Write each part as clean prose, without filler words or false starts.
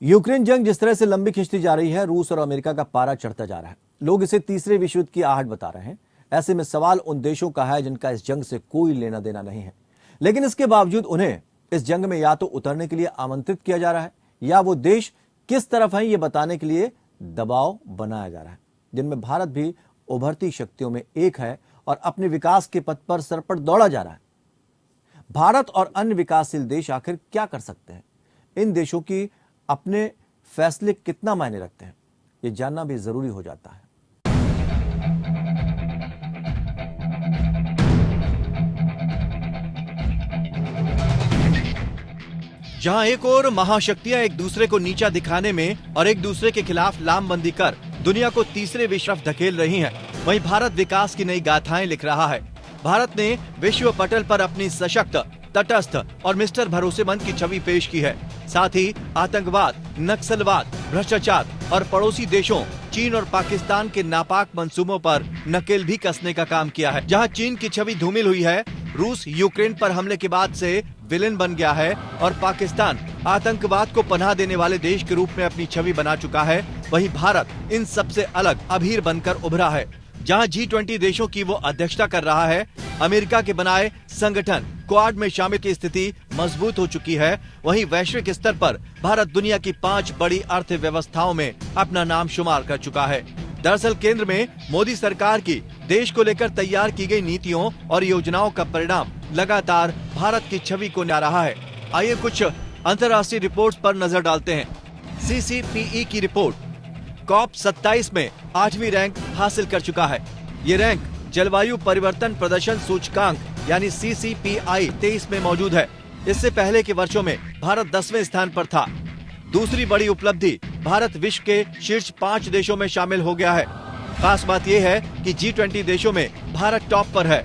Ukraine जंग जिस तरह से लंबी खिंचती जा रही है, रूस और अमेरिका का पारा चढ़ता जा रहा है। लोग इसे तीसरे विश्व युद्ध की आहट बता रहे हैं। ऐसे में सवाल उन देशों का है जिनका इस जंग से कोई लेना देना नहीं है, लेकिन इसके बावजूद उन्हें इस जंग में या तो उतरने के लिए आमंत्रित किया जा रहा है या वो देश किस तरफ है ये बताने के लिए दबाव बनाया जा रहा है, जिनमें भारत भी उभरती शक्तियों में एक है और अपने विकास के पथ पर सरपट दौड़ा जा रहा है। भारत और अन्य विकासशील देश आखिर क्या कर सकते हैं? इन देशों की अपने फैसले कितना मायने रखते हैं, ये जानना भी जरूरी हो जाता है। जहां एक और महाशक्तियां एक दूसरे को नीचा दिखाने में और एक दूसरे के खिलाफ लामबंदी कर दुनिया को तीसरे विश्व तरफ धकेल रही हैं, वहीं भारत विकास की नई गाथाएं लिख रहा है। भारत ने विश्व पटल पर अपनी सशक्त, तटस्थ और मिस्टर भरोसेमंद की छवि पेश की है। साथ ही आतंकवाद, नक्सलवाद, भ्रष्टाचार और पड़ोसी देशों चीन और पाकिस्तान के नापाक मंसूबों पर नकेल भी कसने का काम किया है। जहां चीन की छवि धूमिल हुई है, रूस यूक्रेन पर हमले के बाद से विलेन बन गया है और पाकिस्तान आतंकवाद को पनाह देने वाले देश के रूप में अपनी छवि बना चुका है, वहीं भारत इन सबसे अलग अभीर बनकर उभरा है। जहां G20 देशों की वो अध्यक्षता कर रहा है, अमेरिका के बनाए संगठन क्वाड में शामिल की स्थिति मजबूत हो चुकी है, वहीं वैश्विक स्तर पर भारत दुनिया की 5 बड़ी अर्थव्यवस्थाओं में अपना नाम शुमार कर चुका है। दरअसल केंद्र में मोदी सरकार की देश को लेकर तैयार की गई नीतियों और योजनाओं का परिणाम लगातार भारत की छवि को ला रहा है। आइए कुछ अंतर्राष्ट्रीय रिपोर्ट्स पर नजर डालते हैं। CCPE की रिपोर्ट COP27 में 8वीं रैंक हासिल कर चुका है। ये रैंक जलवायु परिवर्तन प्रदर्शन सूचकांक यानी CCPI 23 में मौजूद है। इससे पहले के वर्षों में भारत 10वें स्थान पर था। दूसरी बड़ी उपलब्धि, भारत विश्व के शीर्ष 5 देशों में शामिल हो गया है। खास बात यह है कि G20 देशों में भारत टॉप पर है।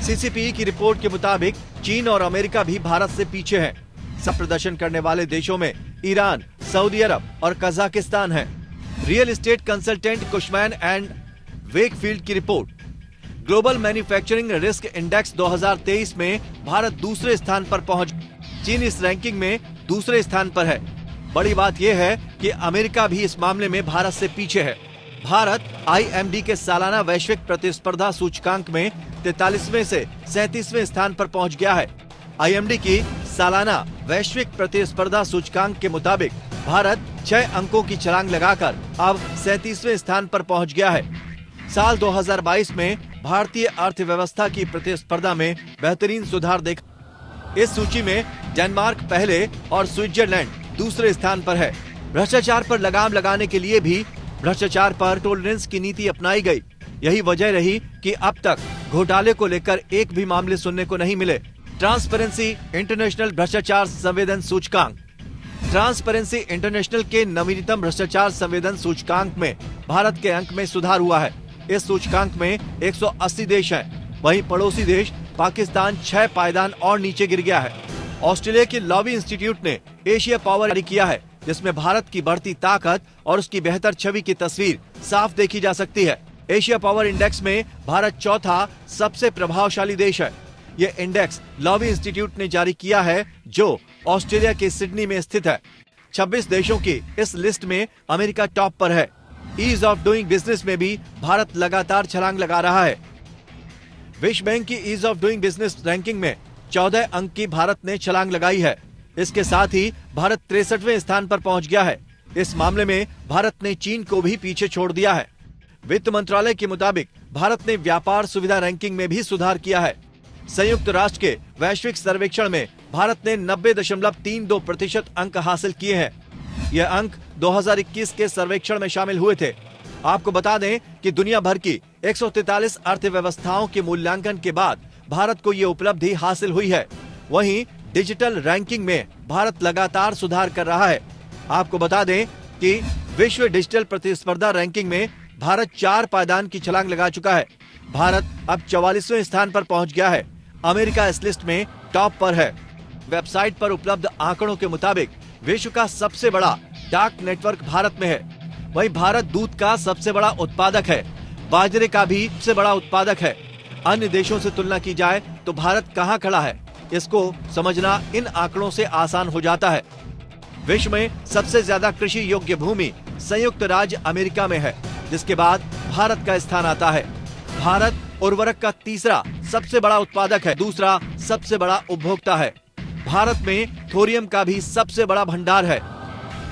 CCPE की रिपोर्ट के मुताबिक चीन और अमेरिका भी भारत से पीछे हैं। सब प्रदर्शन करने वाले देशों में ईरान, सऊदी अरब और कजाकिस्तान है। Real estate consultant Cushman and Wakefield की report global manufacturing risk index 2023 में भारत दूसरे स्थान पर पहुंच। चीन इस रैंकिंग में दूसरे स्थान पर है। बड़ी बात यह है कि अमेरिका भी इस मामले में भारत से पीछे है। भारत IMD के सालाना वैश्विक प्रतिस्पर्धा सूचकांक में 43वें से 37वें स्थान पर पहुंच गया है। IMD की सालाना वैश्विक प्रतिस्पर्धा सूचकांक के मुताबिक भारत 6 अंकों की छलांग लगाकर अब 37वें स्थान पर पहुंच गया है। साल 2022 में भारतीय अर्थव्यवस्था की प्रतिस्पर्धा में बेहतरीन सुधार देखा। इस सूची में डेनमार्क पहले और स्विट्जरलैंड दूसरे स्थान पर है। भ्रष्टाचार पर लगाम लगाने के लिए भी भ्रष्टाचार पर टॉलरेंस की नीति अपनाई गई। यही वजह रही कि अब तक घोटाले को लेकर एक भी मामले सुनने को नहीं मिले। ट्रांसपेरेंसी इंटरनेशनल भ्रष्टाचार संवेदन सूचकांक ट्रांसपेरेंसी इंटरनेशनल के नवीनतम भ्रष्टाचार संवेदन सूचकांक में भारत के अंक में सुधार हुआ है। इस सूचकांक में 180 देश हैं, वहीं पड़ोसी देश पाकिस्तान 6 पायदान और नीचे गिर गया है। ऑस्ट्रेलिया के लॉबी इंस्टीट्यूट ने एशिया पावर जारी किया है, जिसमें भारत की बढ़ती ताकत और उसकी बेहतर छवि की तस्वीर साफ देखी जा सकती है। एशिया पावर इंडेक्स में भारत चौथा सबसे प्रभावशाली देश है। यह इंडेक्स लॉबी इंस्टीट्यूट ने जारी किया है, जो ऑस्ट्रेलिया के सिडनी में स्थित है। 26 देशों की इस लिस्ट में अमेरिका टॉप पर है। ईज ऑफ डूइंग बिजनेस में भी भारत लगातार छलांग लगा रहा है। विश्व बैंक की ease of doing business ranking में 14 अंक की भारत ने छलांग लगाई है। इसके साथ ही भारत 63वें स्थान पर पहुंच गया है। इस मामले में भारत ने चीन को भी पीछे छोड़ दिया है। वित्त मंत्रालय के मुताबिक भारत ने व्यापार सुविधा रैंकिंग में भी सुधार किया है। संयुक्त राष्ट्र के वैश्विक सर्वेक्षण में भारत ने 90.32% अंक हासिल किए हैं। यह अंक 2021 के सर्वेक्षण में शामिल हुए थे। आपको बता दें कि दुनिया भर की 143 अर्थव्यवस्थाओं के मूल्यांकन के बाद भारत को ये उपलब्धि हासिल हुई है। वहीं डिजिटल रैंकिंग में भारत लगातार सुधार कर रहा है। आपको बता दें कि विश्व डिजिटल प्रतिस्पर्धा रैंकिंग में भारत 4 पायदान की छलांग लगा चुका है। भारत अब 44वें स्थान पर पहुंच गया है। अमेरिका इस लिस्ट में टॉप पर है। वेबसाइट पर उपलब्ध आंकड़ों के मुताबिक विश्व का सबसे बड़ा डाक नेटवर्क भारत में है। वहीं भारत दूध का सबसे बड़ा उत्पादक है। बाजरे का भी सबसे बड़ा उत्पादक है। अन्य देशों से तुलना की जाए तो भारत कहां खड़ा है, इसको समझना इन आंकड़ों से आसान हो जाता है। विश्व में सबसे ज्यादा कृषि योग्य भूमि संयुक्त राज्य अमेरिका में है, जिसके बाद भारत का स्थान आता है। भारत उर्वरक का तीसरा सबसे बड़ा उत्पादक है, दूसरा सबसे बड़ा उपभोक्ता है। भारत में थोरियम का भी सबसे बड़ा भंडार है।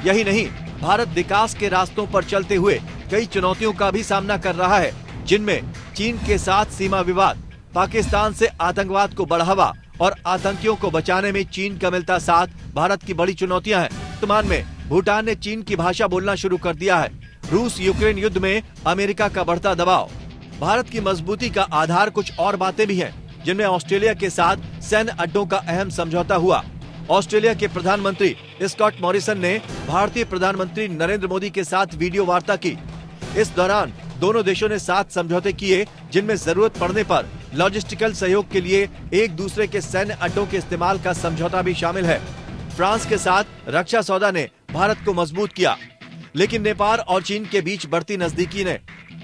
यही नहीं, भारत विकास के रास्तों पर चलते हुए कई चुनौतियों का भी सामना कर रहा है, जिनमें चीन के साथ सीमा विवाद, पाकिस्तान से आतंकवाद को बढ़ावा और आतंकियों को बचाने में चीन का मिलता साथ भारत की बड़ी चुनौतियां हैं। वर्तमान में भूटान ने चीन की भाषा बोलना शुरू कर दिया है। रूस यूक्रेन युद्ध में अमेरिका का बढ़ता दबाव। भारत की मजबूती का आधार कुछ और बातें भी हैं, जिनमें ऑस्ट्रेलिया के साथ सैन्य अड्डों का अहम समझौता हुआ। ऑस्ट्रेलिया के प्रधानमंत्री स्कॉट मॉरिसन ने भारतीय प्रधानमंत्री नरेंद्र मोदी के साथ वीडियो वार्ता की। इस दौरान दोनों देशों ने 7 समझौते किए, जिनमें जरूरत पड़ने पर लॉजिस्टिकल सहयोग के लिए एक दूसरे के सैन्य अड्डों के इस्तेमाल का समझौता भी शामिल है। फ्रांस के साथ रक्षा सौदा ने भारत को मजबूत किया, लेकिन नेपाल और चीन के बीच बढ़ती नजदीकी ने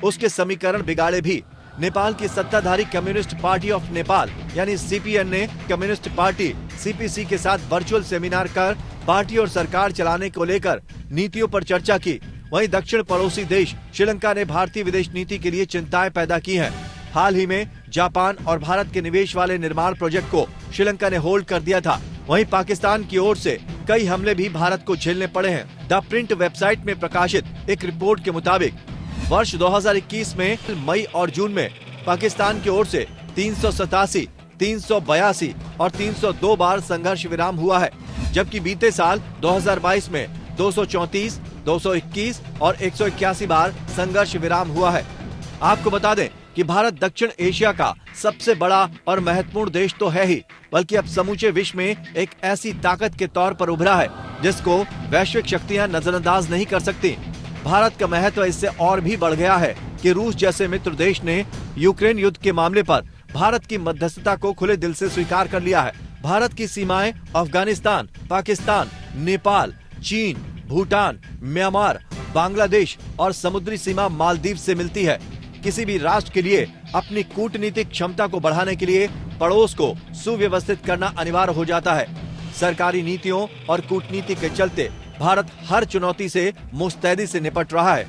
उसके समीकरण बिगाड़े भी। नेपाल की सत्ताधारी कम्युनिस्ट पार्टी ऑफ नेपाल यानी सीपीएन ने कम्युनिस्ट पार्टी सीपीसी के साथ वर्चुअल सेमिनार कर पार्टी और सरकार चलाने को लेकर नीतियों पर चर्चा की। वहीं दक्षिण पड़ोसी देश श्रीलंका ने भारतीय विदेश नीति के लिए चिंताएं पैदा की हैं। हाल ही में जापान और भारत के निवेश वाले निर्माण प्रोजेक्ट को श्रीलंका ने होल्ड कर दिया था। वहीं पाकिस्तान की ओर से कई हमले भी भारत को झेलने पड़े हैं। द प्रिंट वेबसाइट में प्रकाशित एक रिपोर्ट के मुताबिक वर्ष 2021 में मई और जून में पाकिस्तान की ओर से 387, 382 और 302 बार संघर्ष विराम हुआ है, जबकि बीते साल 2022 में 234, 221 और 181 बार संघर्ष विराम हुआ है। आपको बता दें कि भारत दक्षिण एशिया का सबसे बड़ा और महत्वपूर्ण देश तो है ही, बल्कि अब समूचे विश्व में एक ऐसी ताकत के तौर पर उभरा है जिसको वैश्विक शक्तियां नजरअंदाज नहीं कर सकती। भारत का महत्व इससे और भी बढ़ गया है कि रूस जैसे मित्र देश ने यूक्रेन युद्ध के मामले पर भारत की मध्यस्थता को खुले दिल से स्वीकार कर लिया है। भारत की सीमाएं अफगानिस्तान, पाकिस्तान, नेपाल, चीन, भूटान, म्यांमार, बांग्लादेश और समुद्री सीमा मालदीव से मिलती है। किसी भी राष्ट्र के लिए अपनी कूटनीतिक क्षमता को बढ़ाने के लिए पड़ोस को सुव्यवस्थित करना अनिवार्य हो जाता है। सरकारी नीतियों और कूटनीति के चलते भारत हर चुनौती से मुस्तैदी से निपट रहा है।